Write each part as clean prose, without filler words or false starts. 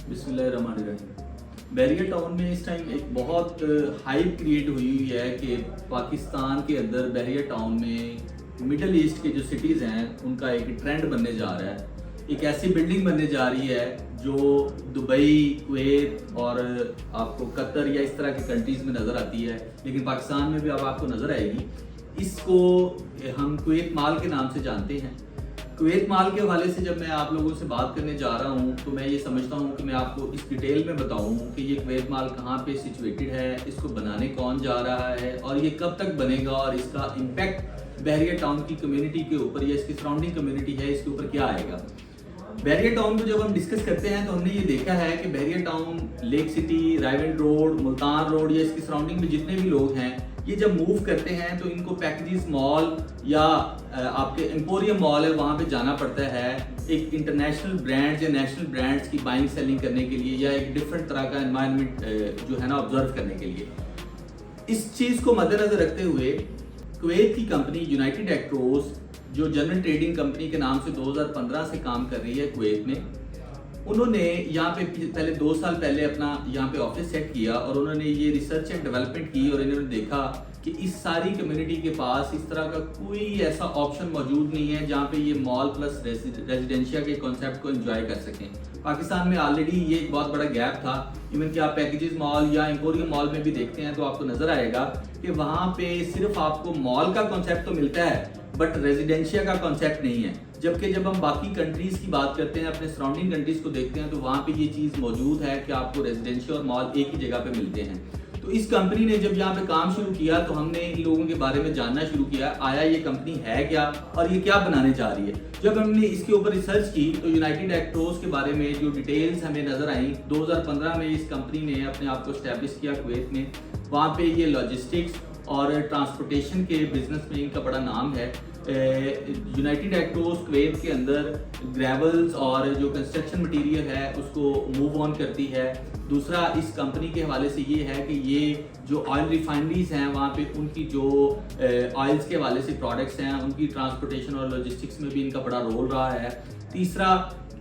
बिस्मिल्लाहिर्रहमानिर्रहीम। Barrier town में इस टाइम एक बहुत हाइप क्रिएट हुई है कि पाकिस्तान के अंदर बैरियर टाउन में मिडल ईस्ट के जो सिटीज़ हैं उनका एक ट्रेंड बनने जा रहा है। एक ऐसी बिल्डिंग बनने जा रही है जो दुबई, कुवैत और आपको कतर या इस तरह की कंट्रीज़ में नज़र आती है, लेकिन पाकिस्तान में भी अब आपको नज़र आएगी। इसको हम कुवैत माल के नाम से जानते हैं। कुवैत माल के हवाले से जब मैं आप लोगों से बात करने जा रहा हूँ तो मैं ये समझता हूँ कि मैं आपको इस डिटेल में बताऊँ कि ये कुवैत माल कहाँ पे सिचुएटेड है, इसको बनाने कौन जा रहा है और ये कब तक बनेगा और इसका इम्पैक्ट बैरियर टाउन की कम्युनिटी के ऊपर या इसकी सराउंडिंग कम्युनिटी है इसके ऊपर क्या आएगा। बैरियर टाउन को जब हम डिस्कस करते हैं तो हमने ये देखा है कि barrier town, lake city, Raiwind road, Multan road या इसकी सराउंडिंग में जितने भी लोग हैं ये जब मूव करते हैं तो इनको पैकेजेस मॉल या आपके एम्पोरियम मॉल है वहाँ पे जाना पड़ता है एक इंटरनेशनल ब्रांड्स या नेशनल ब्रांड्स की बाइंग सेलिंग करने के लिए या एक डिफरेंट तरह का एनवायरनमेंट जो है ना ऑब्जर्व करने के लिए। इस चीज़ को मद्देनजर रखते हुए कुवैत की कंपनी यूनाइटेड एक्ट्रोस जो जनरल ट्रेडिंग कंपनी के नाम से 2015 से काम कर रही है कुवैत में, उन्होंने यहाँ पे पहले 2 साल पहले अपना यहाँ पे ऑफिस सेट किया और उन्होंने ये रिसर्च एंड डेवलपमेंट की और इन्होंने देखा कि इस सारी कम्युनिटी के पास इस तरह का कोई ऐसा ऑप्शन मौजूद नहीं है जहाँ पे ये मॉल प्लस रेजिडेंशिया के कॉन्सेप्ट को एंजॉय कर सकें। पाकिस्तान में ऑलरेडी ये एक बहुत बड़ा गैप था। इवन कि आप पैकेजेस मॉल या एम्पोरियम मॉल में भी देखते हैं तो आपको नजर आएगा कि वहाँ पे सिर्फ आपको मॉल का कॉन्सेप्ट तो मिलता है बट रेजिडेंशिया का कॉन्सेप्ट नहीं है। जबकि जब हम बाकी कंट्रीज की बात करते हैं, अपने सराउंडिंग कंट्रीज को देखते हैं तो वहाँ पे ये चीज़ मौजूद है कि आपको रेजिडेंशियल और मॉल एक ही जगह पे मिलते हैं। तो इस कंपनी ने जब यहाँ पे काम शुरू किया तो हमने इन लोगों के बारे में जानना शुरू किया, आया ये कंपनी है क्या और ये क्या बनाने जा रही है। जब हमने इसके ऊपर रिसर्च की तो यूनाइटेड एक्ट्रोस के बारे में जो डिटेल्स हमें नजर आई, 2015 में इस कंपनी ने अपने आप को स्टैब्लिश किया कुवैत में। वहाँ पे ये लॉजिस्टिक्स और ट्रांसपोर्टेशन के बिजनेस में इनका बड़ा नाम है। यूनाइटेड एक्ट्रोस कुवैत के अंदर ग्रेवल्स और जो कंस्ट्रक्शन मटेरियल है उसको मूव ऑन करती है। दूसरा इस कंपनी के हवाले से ये है कि ये जो ऑयल रिफाइनरीज हैं वहाँ पे उनकी जो ऑयल्स के हवाले से प्रोडक्ट्स हैं उनकी ट्रांसपोर्टेशन और लॉजिस्टिक्स में भी इनका बड़ा रोल रहा है। तीसरा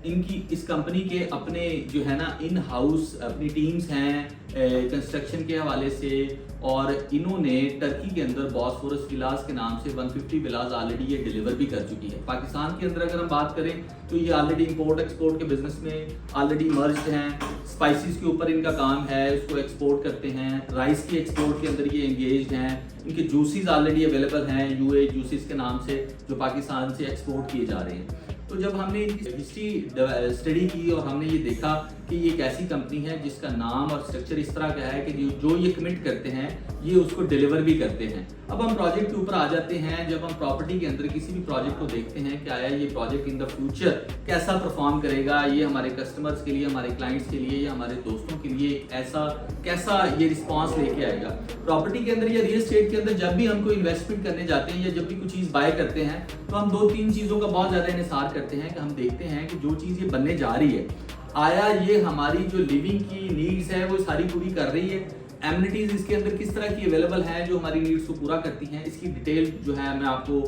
इनकी इस कंपनी के अपने जो है ना इन हाउस अपनी टीम्स हैं कंस्ट्रक्शन के हवाले से, और इन्होंने टर्की के अंदर बॉस्फोरस विलास के नाम से 150 विलास ऑलरेडी ये डिलीवर भी कर चुकी है। पाकिस्तान के अंदर अगर हम बात करें तो ये ऑलरेडी इंपोर्ट एक्सपोर्ट के बिजनेस में ऑलरेडी मर्ज्ड हैं। स्पाइसेस के ऊपर इनका काम है, उसको एक्सपोर्ट करते हैं। राइस की एक्सपोर्ट के अंदर ये एंगेज्ड हैं। इनके जूसेस ऑलरेडी अवेलेबल हैं यूए जूसेस के नाम से जो पाकिस्तान से एक्सपोर्ट किए जा रहे हैं। तो जब हमने इनकी हिस्ट्री स्टडी की और हमने ये देखा कि ये एक ऐसी कंपनी है जिसका नाम और स्ट्रक्चर इस तरह का है कि जो ये कमिट करते हैं ये उसको डिलीवर भी करते हैं। अब हम प्रोजेक्ट के ऊपर आ जाते हैं। जब हम प्रॉपर्टी के अंदर किसी भी प्रोजेक्ट को देखते हैं कि आया ये प्रोजेक्ट इन द फ्यूचर कैसा परफॉर्म करेगा, ये हमारे कस्टमर्स के लिए, हमारे क्लाइंट्स के लिए या हमारे दोस्तों के लिए ऐसा कैसा ये रिस्पॉन्स लेके आएगा। प्रॉपर्टी के अंदर या रियल एस्टेट के अंदर जब भी हम कोई इन्वेस्टमेंट करने जाते हैं या जब भी कुछ चीज़ बाय करते हैं तो हम 2-3 चीज़ों का बहुत ज़्यादा इन्हिसार करते हैं कि हम देखते हैं कि जो चीज़ ये बनने जा रही है आया ये हमारी जो लिविंग की नीड्स है वो सारी पूरी कर रही है। एमिनिटीज इसके अंदर किस तरह की अवेलेबल है जो हमारी नीड्स को पूरा करती हैं। इसकी डिटेल जो है मैं आपको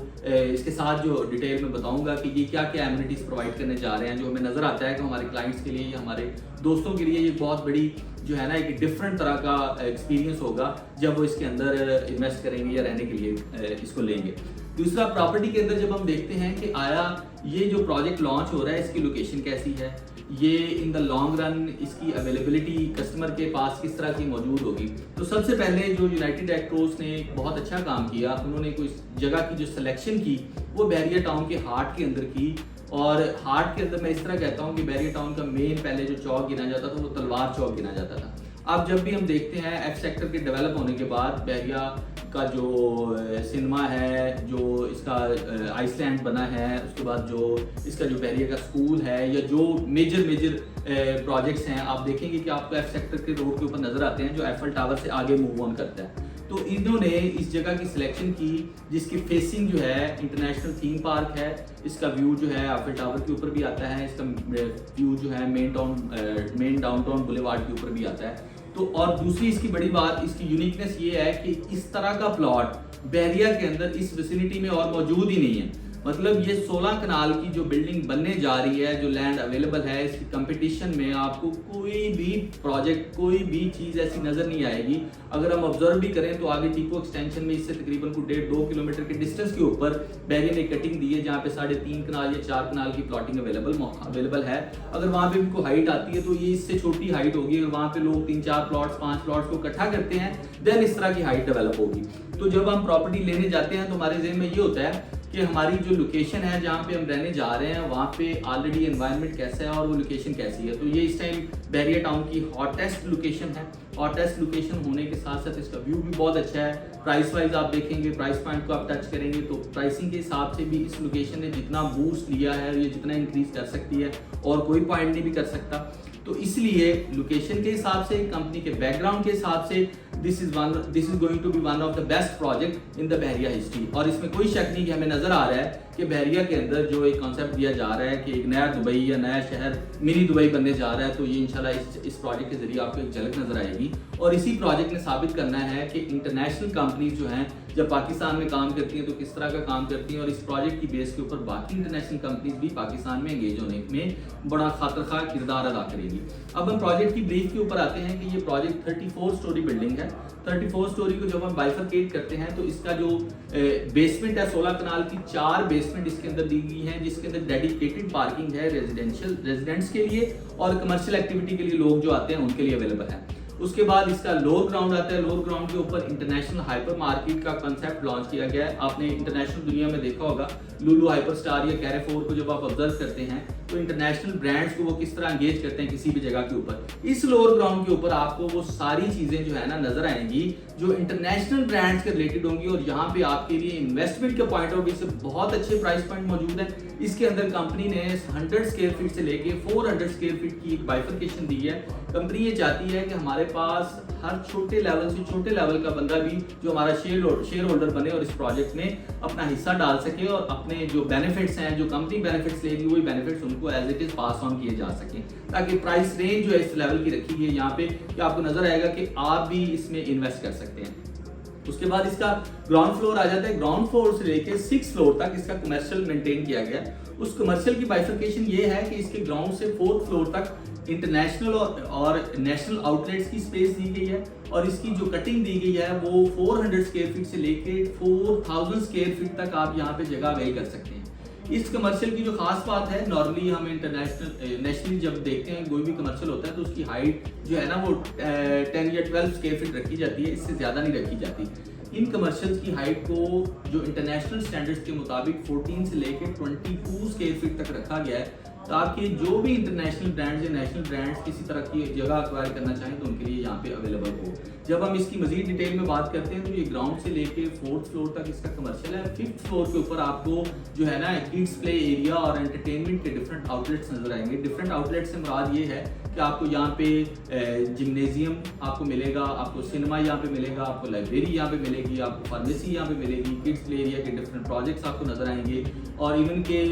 इसके साथ जो डिटेल में बताऊंगा कि ये क्या क्या एमिनिटीज प्रोवाइड करने जा रहे हैं जो हमें नजर आता है कि हमारे क्लाइंट्स के लिए या हमारे दोस्तों के लिए ये बहुत बड़ी जो है ना एक डिफरेंट तरह का एक्सपीरियंस होगा जब वो इसके अंदर इन्वेस्ट करेंगे या रहने के लिए इसको लेंगे। दूसरा, प्रॉपर्टी के अंदर जब हम देखते हैं कि आया ये जो प्रोजेक्ट लॉन्च हो रहा है इसकी लोकेशन कैसी है, ये इन द लॉन्ग रन इसकी अवेलेबिलिटी कस्टमर के पास किस तरह की मौजूद होगी। तो सबसे पहले जो यूनाइटेड एक्ट्रोस ने बहुत अच्छा काम किया, उन्होंने कोई जगह की जो सिलेक्शन की वो बैरियर टाउन के हार्ट के अंदर की। और हार्ट के अंदर मैं इस तरह कहता हूँ कि बैरियर टाउन का मेन पहले जो चौक गिना जाता था वो तलवार चौक गिना जाता था। अब जब भी हम देखते हैं एफ सेक्टर के डेवलप होने के बाद बैरिया का जो सिनेमा है, जो इसका आइसलैंड बना है, उसके बाद जो इसका जो बैरिया का स्कूल है या जो मेजर प्रोजेक्ट्स हैं, आप देखेंगे कि आपको एफ सेक्टर के रोड के ऊपर नजर आते हैं जो एफएल टावर से आगे मूव ऑन करता है। तो इन्होंने इस जगह की सिलेक्शन की जिसकी फेसिंग जो है इंटरनेशनल थीम पार्क है, इसका व्यू जो है एफएल टावर के ऊपर भी आता है, इसका व्यू जो है मेन डाउनटाउन बुलेवार्ड के ऊपर भी आता है। तो और दूसरी इसकी बड़ी बात, इसकी यूनिकनेस ये है कि इस तरह का प्लॉट बैरिया के अंदर इस विसिनिटी में और मौजूद ही नहीं है। मतलब ये 16 कनाल की जो बिल्डिंग बनने जा रही है, जो लैंड अवेलेबल है, इसकी कंपटीशन में आपको कोई भी प्रोजेक्ट, कोई भी चीज़ ऐसी नज़र नहीं आएगी। अगर हम ऑब्जर्व भी करें तो आगे टीपो एक्सटेंशन में इससे तकरीबन को 1.5-2 किलोमीटर के डिस्टेंस के ऊपर बहरिया ने कटिंग दी है, जहाँ पे 3.5 कनाल या 4 कनाल की प्लॉटिंग अवेलेबल है। अगर वहाँ पे भी कोई हाइट आती है तो ये इससे छोटी हाइट होगी। अगर वहाँ पे लोग 3-4 प्लॉट्स 5 प्लॉट्स को इकट्ठा करते हैं देन इस तरह की हाइट डेवलप होगी। तो जब हम प्रॉपर्टी लेने जाते हैं तो हमारे ज़हन में ये होता है कि हमारी जो लोकेशन है जहाँ पे हम रहने जा रहे हैं वहाँ पे ऑलरेडी एनवायरनमेंट कैसा है और वो लोकेशन कैसी है। तो ये इस टाइम बहरिया टाउन की हॉटेस्ट लोकेशन है। हॉटेस्ट लोकेशन होने के साथ साथ इसका व्यू भी बहुत अच्छा है। प्राइस वाइज आप देखेंगे, प्राइस पॉइंट को आप टच करेंगे तो प्राइसिंग के हिसाब से भी इस लोकेशन ने जितना बूस्ट लिया है ये जितना इंक्रीज कर सकती है और कोई पॉइंट नहीं भी कर सकता। तो इसलिए लोकेशन के हिसाब से, कंपनी के बैकग्राउंड के हिसाब से this is going to be one of the best project in the बहरिया हिस्ट्री। और इसमें कोई शक नहीं कि हमें नजर आ रहा है कि बहरिया के अंदर जो एक कॉन्सेप्ट दिया जा रहा है कि एक नया दुबई या नया शहर मिनी दुबई बनने जा रहा है, तो ये इंशाल्लाह इस प्रोजेक्ट के जरिए आपको एक झलक नजर आएगी। और इसी प्रोजेक्ट ने साबित करना है कि इंटरनेशनल कंपनीज जो हैं जब पाकिस्तान में काम करती हैं तो किस तरह का काम करती हैं, और इस प्रोजेक्ट की बेस के ऊपर बाकी इंटरनेशनल कंपनीज भी पाकिस्तान में एंगेज होने में बड़ा खातिरखा किरदार अदा करेगी। अब हम प्रोजेक्ट की ब्रीफ के ऊपर आते हैं कि ये प्रोजेक्ट 34 स्टोरी बिल्डिंग है। 34 स्टोरी को जब हम बाइफरकेट करते हैं तो इसका जो बेसमेंट है 16 कनाल की 4 बेसमेंट इसके अंदर दी गई हैं, जिसके अंदर डेडिकेटेड पार्किंग है रेजिडेंट्स के लिए और कमर्शियल एक्टिविटी के लिए लोग जो आते हैं उनके लिए अवेलेबल है। उसके बाद इसका लोअर ग्राउंड आता है। लोअर ग्राउंड के ऊपर इंटरनेशनल हाइपर मार्केट का कंसेप्ट लॉन्च किया गया है। आपने इंटरनेशनल दुनिया में देखा होगा लुलु हाइपर स्टार या कैरेफोर को जब आप ऑब्जर्व करते हैं तो इंटरनेशनल ब्रांड्स को वो किस तरह एंगेज करते हैं किसी भी जगह के ऊपर। इस लोअर ग्राउंड के ऊपर आपको वो सारी चीजें जो है ना नजर आएंगी जो इंटरनेशनल ब्रांड्स के रिलेटेड होंगी, और यहाँ पे आपके लिए इन्वेस्टमेंट के पॉइंट ऑफ व्यू से बहुत अच्छे प्राइस पॉइंट मौजूद है। इसके अंदर कंपनी ने 100 स्क्वायर फीट से लेके 400 स्क्वायर फीट की एक बाइफरकेशन दी है। कंपनी ये चाहती है कि हमारे पास हर छोटे लेवल से छोटे लेवल का बंदा भी जो हमारा शेयर होल्डर बने और इस प्रोजेक्ट में अपना हिस्सा डाल सके और अपने जो बेनिफिट्स हैं, जो कंपनी बेनिफिट्स लेगी, वही बेनिफिट्स उनको as it is pass on किए जा सके, ताकि प्राइस रेंज जो है इस लेवल की रखी गई है यहाँ पे कि आपको नजर आएगा कि आप भी इसमें इन्वेस्ट कर सकते हैं। उसके बाद इसका ग्राउंड फ्लोर आ जाता है। ग्राउंड फ्लोर से लेके 6th फ्लोर तक इसका कमर्शियल मेंटेन किया गया है। उस कमर्शियल की बाइफरकेशन ये है कि इसके ग्राउंड से 4th फ्लोर तक इंटरनेशनल और नेशनल आउटलेट्स की स्पेस दी गई है, और इसकी जो कटिंग दी गई है वो 400 स्क्वायर फीट से लेके 4000 स्क्वायर फीट तक आप यहाँ पे जगह अवेल कर सकते हैं। इस कमर्शियल की जो खास बात है, नॉर्मली हम नेशनली जब देखते हैं कोई भी कमर्शियल होता है तो उसकी हाइट जो है ना वो 10 या 12 स्क्वायर फीट रखी जाती है, इससे ज़्यादा नहीं रखी जाती। इन कमर्शियल्स की हाइट को जो इंटरनेशनल स्टैंडर्ड्स के मुताबिक 14 से लेकर 22 स्क्वायर फीट तक रखा गया है, ताकि जो भी इंटरनेशनल ब्रांड्स या नेशनल ब्रांड्स किसी तरह की जगह एक्वायर करना चाहें तो उनके लिए यहाँ पे अवेलेबल हो। जब हम इसकी मजीद डिटेल में बात करते हैं तो ये ग्राउंड से लेके 4th फ्लोर तक इसका कमर्शियल है। 5th फ्लोर के ऊपर आपको जो है ना किड्स प्ले एरिया और एंटरटेनमेंट के डिफरेंट आउटलेट्स नजर आएंगे। डिफरेंट आउटलेट से मुराद ये है कि आपको यहाँ पे जिम्नेजियम आपको मिलेगा, आपको सिनेमा यहाँ पे मिलेगा, आपको लाइब्रेरी यहाँ पे मिलेगी, आपको फार्मेसी यहाँ पे मिलेगी, किड्स प्ले एरिया के डिफरेंट प्रोजेक्ट्स आपको नजर आएंगे, और इवन के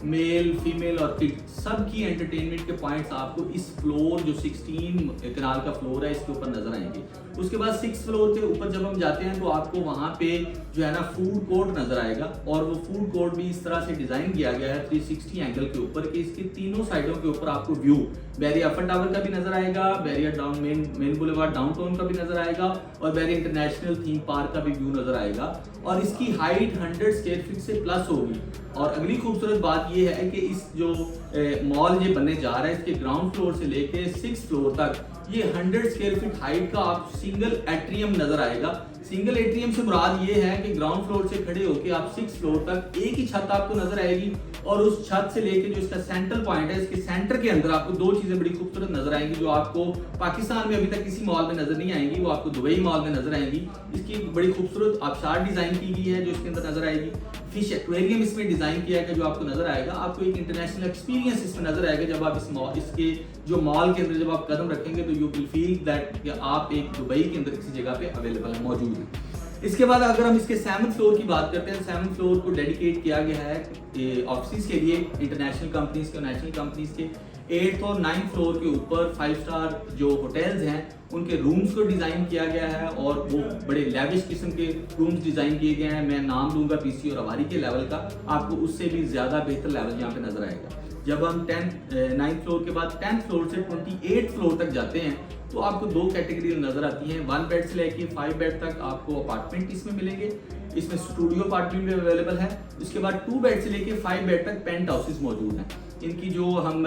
मेल फीमेल और किड्स सब की एंटरटेनमेंट के पॉइंट्स आपको इस फ्लोर जो 16 कनाल का फ्लोर है इसके ऊपर नजर आएंगे। उसके बाद 6th फ्लोर के ऊपर जब हम जाते हैं तो आपको वहाँ पे जो है ना फूड कोर्ट नजर आएगा, और वो फूड कोर्ट भी इस तरह से डिजाइन किया गया है 360 एंगल के ऊपर कि इसके तीनों साइडों के ऊपर आपको व्यू बहरिया अफर टावर का भी नजर आएगा, बहरिया डाउन मेन बुलेवार्ड डाउनटाउन का भी नजर आएगा, और बहरिया इंटरनेशनल थीम पार्क का भी व्यू नजर आएगा, और इसकी हाइट 100 स्क्वायर फीट से प्लस होगी। और अगली खूबसूरत बात यह है कि इस जो मॉल ये बनने जा रहा है इसके ग्राउंड फ्लोर से लेके 6th फ्लोर तक ये 100 स्क्वायर फीट हाइट का आप सिंगल एट्रियम नजर आएगा। सिंगल एट्रियम से मुराद ये है कि ग्राउंड फ्लोर से खड़े होके आप 6th फ्लोर तक एक ही छत आपको नजर आएगी, और उस छत से लेके जो इसका सेंट्रल पॉइंट है इसके सेंटर के अंदर आपको दो चीजें बड़ी खूबसूरत नजर आएंगी जो आपको पाकिस्तान में अभी तक किसी मॉल में नजर नहीं आएंगी, वो आपको दुबई मॉल में नजर आएंगी। इसकी बड़ी खूबसूरत आबशार डिजाइन की गई है जो इसके अंदर नजर आएगी। फिश एक्वेरियम इसमें डिजाइन किया है जो आपको नजर आएगा। आपको एक इंटरनेशनल एक्सपीरियंस इसमें नजर आएगा जब आप इसके जो मॉल के अंदर जब आप कदम रखेंगे तो यू विल फील दैट आप एक दुबई के अंदर किसी जगह पे अवेलेबल है, मौजूद है। इसके बाद अगर हम इसके 7th फ्लोर की बात करते हैं, 7th फ्लोर को डेडिकेट किया गया है ऑफिस के लिए, इंटरनेशनल कंपनीज के और नेशनल कंपनीज के। 8th और 9th फ्लोर के ऊपर 5 स्टार जो होटल्स हैं उनके रूम्स को डिज़ाइन किया गया है और वो बड़े लेविश किस्म के रूम्स डिज़ाइन किए गए हैं। मैं नाम लूँगा पीसी और अवारी के लेवल का, आपको उससे भी ज़्यादा बेहतर लेवल यहाँ पे नज़र आएगा। जब हम 9th फ्लोर के बाद 10th फ्लोर से 28th फ्लोर तक जाते हैं तो आपको दो कैटेगरी नज़र आती हैं। 1 बेड से लेके 5 बेड तक आपको अपार्टमेंट इसमें मिलेंगे, इसमें स्टूडियो अपार्टमेंट भी अवेलेबल है। उसके बाद 2 बेड से लेके 5 बेड तक पेंट हाउसेस मौजूद हैं। इनकी जो हम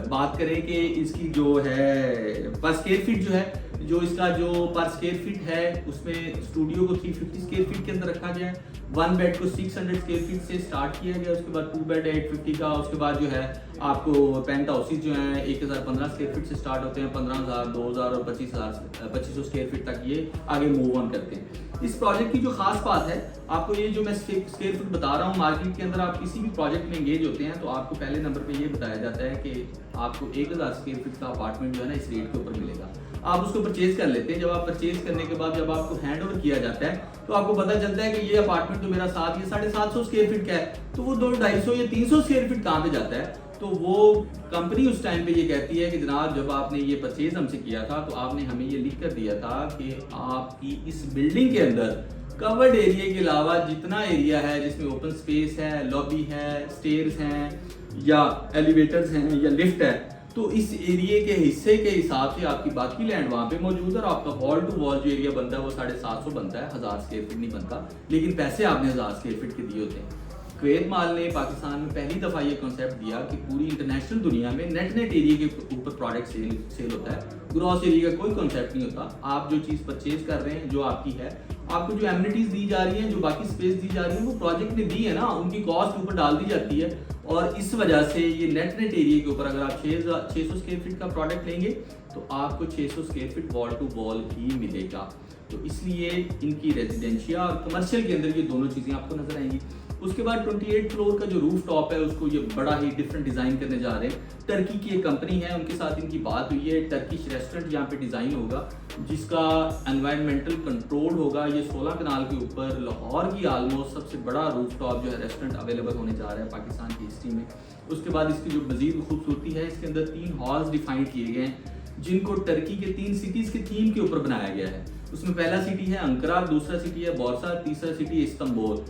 बात करें कि इसकी जो है पर स्क्वायर फीट जो है, जो इसका जो पर स्क्वायर फीट है उसमें स्टूडियो को 350 स्क्वायर फीट के अंदर रखा गया है। 1 बेड को 600 स्क्वायर फीट से स्टार्ट किया गया, उसके बाद 2 बेड 850 का, उसके बाद जो है आपको पेंट हाउसेज जो हैं 1015 स्क्वायर फीट से स्टार्ट होते हैं, 15,000, 2,000 और 2500 स्क्वायर फीट तक ये आगे मूव ऑन करते हैं। इस प्रोजेक्ट की जो खास बात है, आपको ये जो मैं स्क्वायर फीट बता रहा हूँ, मार्केट के अंदर आप किसी भी प्रोजेक्ट में एंगेज होते हैं तो आपको पहले नंबर पे ये बताया जाता है कि आपको 1000 स्क्वायर फीट का अपार्टमेंट जो है ना इस रेट के ऊपर मिलेगा। आप उसको परचेज कर लेते हैं। जब आप परचेज करने के बाद जब आपको हैंड ओवर किया जाता है तो आपको पता चलता है कि ये अपार्टमेंट तो मेरा 750 स्क्वायर फीट का है, तो वो 250 या 300 स्क्वायर फीट कहाँ पे जाता है। तो वो कंपनी उस टाइम पे ये कहती है कि जनाब जब आपने ये परचेज हमसे किया था तो आपने हमें ये लिख कर दिया था कि आपकी इस बिल्डिंग के अंदर कवर्ड एरिया के अलावा जितना एरिया है जिसमें ओपन स्पेस है, लॉबी है, स्टेयर्स हैं या एलिवेटर्स हैं या लिफ्ट है, तो इस एरिया के हिस्से के हिसाब से आपकी बाकी लैंड वहाँ पे मौजूद है और आपका वॉल टू वॉल जो एरिया बनता है वो 750 बनता है, 1000 स्क्वायर फीट नहीं बनता, लेकिन पैसे आपने 1000 स्क्वायर फीट के दिए होते हैं। कुवैत माल ने पाकिस्तान में पहली दफ़ा ये कॉन्सेप्ट दिया कि पूरी इंटरनेशनल दुनिया में नेट एरिया के ऊपर प्रोडक्ट सेल होता है, ग्रॉस एरिया का कोई कॉन्सेप्ट नहीं होता। आप जो चीज़ परचेज कर रहे हैं, जो आपकी है, आपको जो एमिनिटीज दी जा रही हैं, जो बाकी स्पेस दी जा रही है, वो प्रोजेक्ट ने दी है ना, उनकी कॉस्ट ऊपर डाल दी जाती है। और इस वजह से ये नेट एरिया के ऊपर अगर आप 600 स्क्वायर फीट का प्रोडक्ट लेंगे तो आपको 600 square feet wall to wall ही मिलेगा। तो इसलिए इनकी रेजिडेंशियल और कमर्शियल के अंदर ये दोनों चीज़ें आपको नजर आएंगी। उसके बाद 28 फ्लोर का जो रूफ टॉप है उसको ये बड़ा ही डिफरेंट डिज़ाइन करने जा रहे हैं। टर्की की एक कंपनी है, उनके साथ इनकी बात हुई है। टर्किश रेस्टोरेंट यहाँ पे डिज़ाइन होगा जिसका एनवायरमेंटल कंट्रोल होगा। ये 16 कनाल के ऊपर लाहौर की ऑलमोस्ट सबसे बड़ा रूफ टॉप जो है रेस्टोरेंट अवेलेबल होने जा रहा है पाकिस्तान की हिस्ट्री में। उसके बाद इसकी जो मजीद खूबसूरती है, इसके अंदर 3 हॉल्स डिफाइन किए गए हैं जिनको टर्की के 3 सिटीज़ के थीम के ऊपर बनाया गया है। उसमें पहला सिटी है अंकरा, दूसरा सिटी है बोर्सा, तीसरा सिटी है इस्तांबुल।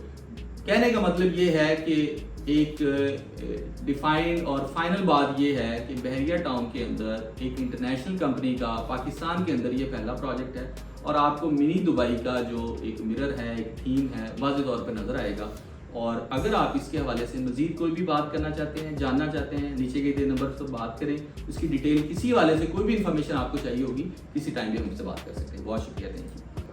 कहने का मतलब ये है कि एक डिफाइन और फाइनल बात ये है कि बहरिया टाउन के अंदर एक इंटरनेशनल कंपनी का पाकिस्तान के अंदर ये पहला प्रोजेक्ट है और आपको मिनी दुबई का जो एक मिरर है, एक थीम है, वाज़ेह तौर पर नज़र आएगा। और अगर आप इसके हवाले से मज़ीद कोई भी बात करना चाहते हैं, जानना चाहते हैं, नीचे के नंबर पर बात करें। उसकी डिटेल किसी हवाले से कोई भी इन्फॉर्मेशन आपको चाहिए होगी, किसी टाइम भी हमसे बात कर सकते हैं। बहुत शुक्रिया, थैंक यू।